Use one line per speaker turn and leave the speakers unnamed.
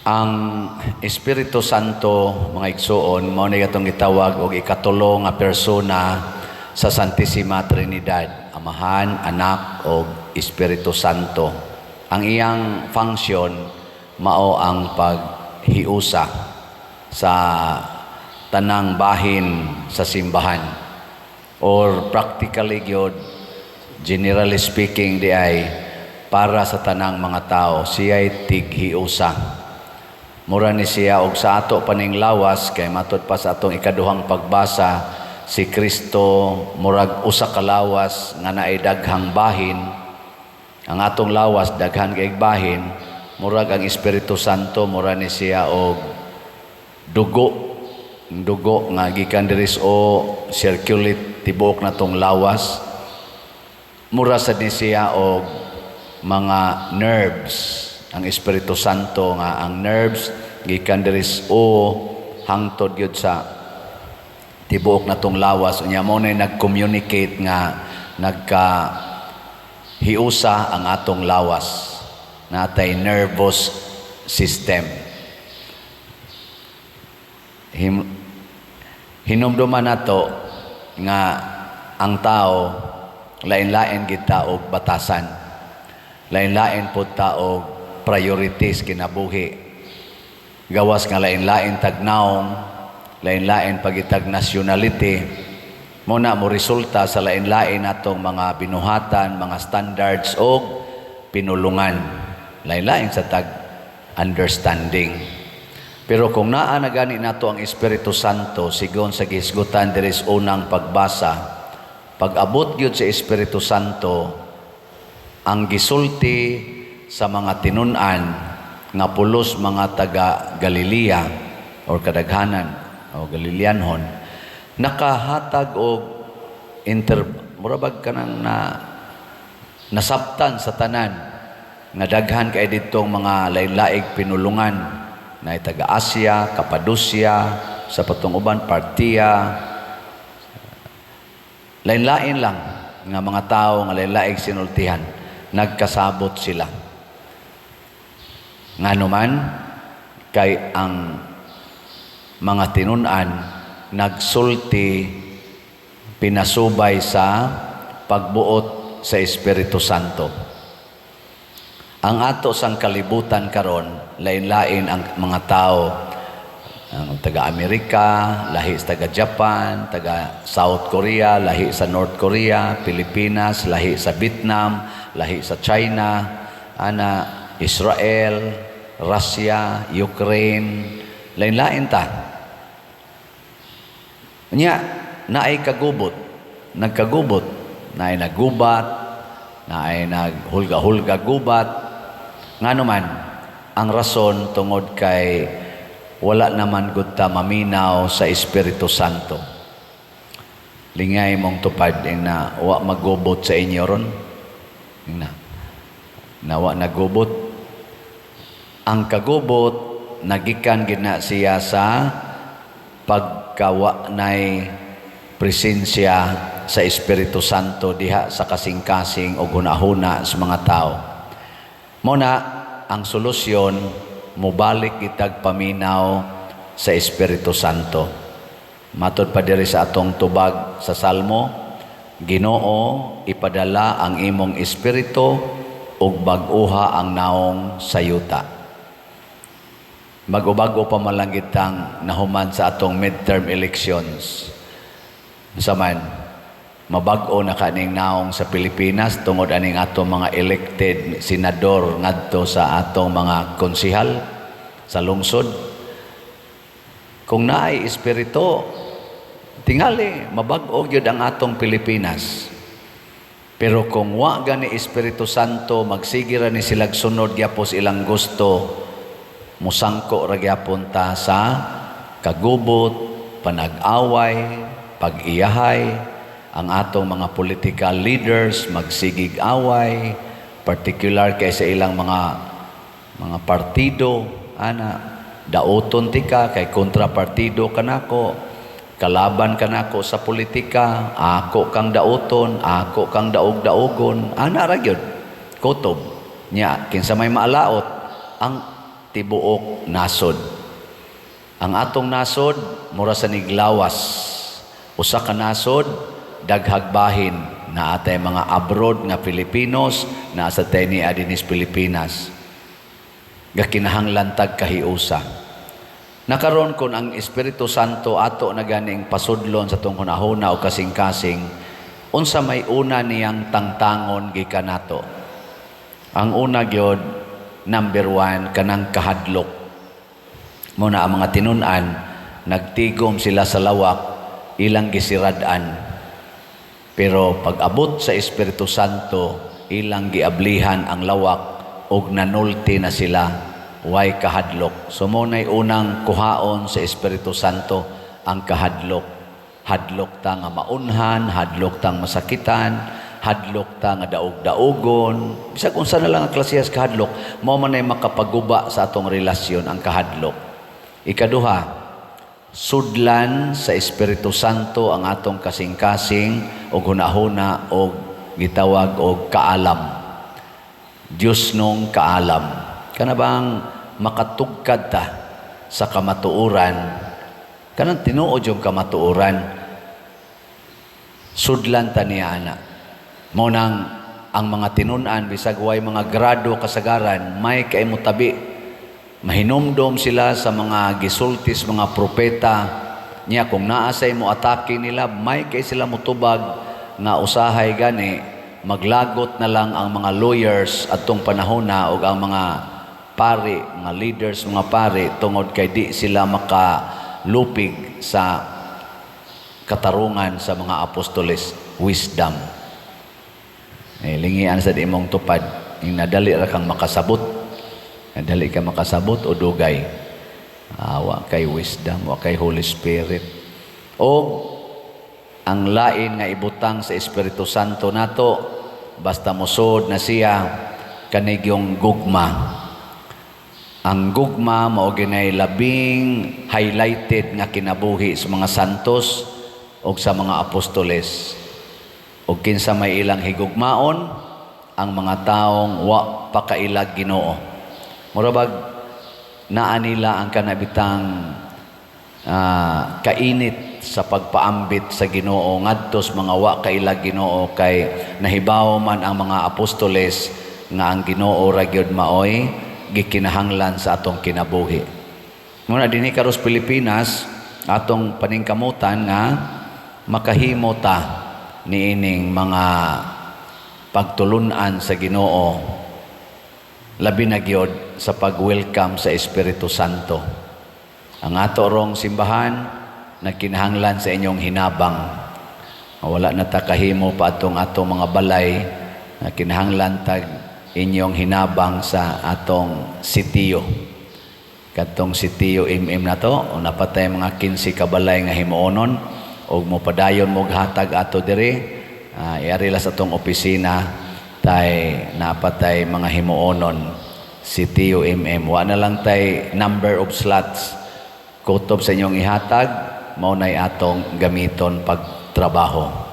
Ang Espiritu Santo, mga igsoon, mao ni atong gitawag og ikatulo nga persona sa Santissima Trinidad, Amahan, Anak ug Espiritu Santo. Ang iyang function mao ang paghiusa sa tanang bahin sa simbahan, or practically gyud, generally speaking, di ay para sa tanang mga tao, siya'y tighiusa. Mura ni siya og sa ato paning lawas, kay matod pa sa atong ikaduhang pagbasa, si Kristo murag usa ka lawas nga naay daghang bahin. Ang atong lawas daghan kay bahin, murag ang Espiritu Santo mura ni siya og dugo nga gikan diri o circulate tibuok na tong lawas. Mura sad ni siya og mga nerves. Ang Espiritu Santo nga ang nerves gikan diri o hangtod gyud sa tibuok na tong lawas, unya mo na nag-communicate nga hiusa ang atong lawas, natay nervous system. Hinumduman nato nga ang tao lain-lain gid ta og batasan, lain-lain pud ta og priorities kinabuhi, gawas nga lain-lain tagnaong, lain-lain pagitag nationality, muna mo resulta sa lain-lain atong mga binuhatan, mga standards o pinulungan, lain-lain sa tag understanding. Pero kung naa na gani nato ang Espiritu Santo, sigon sa gisgutan diri sa unang pagbasa, pag-abot gyud sa Espiritu Santo, ang gisulti sa mga tinun-an nga pulos mga taga Galilea or kadaghanan o Galileanhon, nakahatag og murabag kanang nasabtan sa tanan nga daghan kay ditong mga lain-laing pinulungan na taga Asia, Cappadocia, sa patong uban Partia, lain-lain lang nga mga tao nga lain-laing sinultihan, nagkasabot sila. Nganuman kay ang mga tinun-an nagsulti, pinasubay sa pagbuot sa Espiritu Santo. Ang ato sang kalibutan karon, lain-lain ang mga tao, ang taga Amerika, lahi sa taga Japan, taga South Korea, lahi sa North Korea, Pilipinas, lahi sa Vietnam, lahi sa China, Israel, Russia, Ukraine, lain-lain ta. Nya, naay kagubot, nagkagubot, naay naggubat, naay naghulga-hulga gubat. Nganuman, ang rason tungod kay wala naman gud ta maminaw sa Espiritu Santo. Lingay mong tupad na wa magubot sa inyo ron. Nawa nagubot. Ang kagubot nagikan gid na siya sa pagkawa nay presensya sa Espiritu Santo diha sa kasing-kasing o hunahuna sa mga tao. Muna ang solusyon, mubalik itag paminaw sa Espiritu Santo. Matod pa diri sa atong tubag sa Salmo, Ginoo, ipadala ang imong Espiritu ug bag-uha ang naong sayuta. Bago-bago pa malanggitang nahuman sa atong midterm elections. Saman, mabag-o na kaning naong sa Pilipinas tungod aning atong mga elected senador ngadto sa atong mga konsihal sa lungsod. Kung naay espiritu, tingali mabag-o gyud ang atong Pilipinas. Pero kung wa gani Espiritu Santo, magsigira ni silag sunod gyapos ilang gusto, musangko ra gyapon ta sa kagubot, panag-away, pag-iyahay. Ang atong mga political leaders magsigig away, particular kay sa ilang mga partido, daoton tika kay kontrapartido kanako, kalaban kanako sa politika, ako kang daoton, ako kang daog-daogon, ra gyud kutob nya kinsa may maalaot ang tibuok nasod. Ang atong nasod mura sa niglawas. Usa ka nasod daghag bahin na atay mga abroad nga Pilipinos na sa ni adinis Pilipinas. Gakinahanglan tag kahiusa. Nakaron kun ang Espiritu Santo ato na ganing pasudlon sa tong hunahuna o kasing-kasing, unsa may una niyang tangtangon gikan nato. Ang una gyud, number 1, kanang kahadlok. Muna ang mga tinun-an, nagtigom sila sa lawak, ilang gisirad-an. Pero pag abot sa Espiritu Santo, ilang giablihan ang lawak og nanulti na sila, way kahadlok. So muna'y unang kuhaon sa Espiritu Santo ang kahadlok. Hadlok ta nga maunhan, hadlok tang masakitan, hadlok ta nga daog-daogon. Bisag unsa na lang ang klasehas kahadlok, mao man ay makapaguba sa atong relasyon ang kahadlok. Ikaduha, sudlan sa Espiritu Santo ang atong kasing-kasing o hunahuna o gitawag o kaalam. Diyos nung kaalam. Kana bang makatugkad ta sa kamatuoran, kanang tinuod yung kamatuoran, sudlan ta niya ana. Mao nang ang mga tinun-an bisag way mga grado kasagaran, may kay mutabi. Mahinumdom sila sa mga gisultis, mga propeta niya. Kung naasay mo atake nila, may kay sila mutubag nga usahay gani, maglagot na lang ang mga lawyers at tong panahon na o ang mga pari, mga leaders, mga pari, tungod kay di sila makalupig sa katarungan sa mga apostoles, wisdom. Lingian sa di mong tupad, yung nadali ra kang makasabot. Dali ka makasabot o dugay. Wa kay wisdom, wa kay Holy Spirit. O ang lain nga ibutang sa Espiritu Santo nato, basta musod na siya, kanig yung gugma. Ang gugma mao ginay labing highlighted nga kinabuhi sa mga santos o sa mga apostoles. O kinsa may ilang higugmaon, ang mga taong wa pakailag Ginoo. Murabag naa nila ang kanabitang kainit sa pagpaambit sa Ginoo ngadtos mga wa kailag Ginoo, kay nahibaw man ang mga apostoles nga ang Ginoo ra gyud maoy gikinahanglan sa atong kinabuhi. Muna dinhi karos Pilipinas atong paningkamutan nga makahimo ta niining mga pagtulunan sa Ginoo, labi na gyud sa pag-welcome sa Espiritu Santo. Ang ato rong simbahan nagkinahanglan sa inyong hinabang. Wala na ta kahimo pa atong mga balay, nagkinahanglan tag inyong hinabang sa atong sitiyo. Katong sitiyo na to, o napatay mga 15 ka balay nga himuonon, o mo padayon mo hatag ato diri, iarila sa atong opisina, tay napatay mga himuonon. Sitiyo wa na lang tay number of slots. Kutob sa inyong ihatag, mao nay atong gamiton pagtrabaho.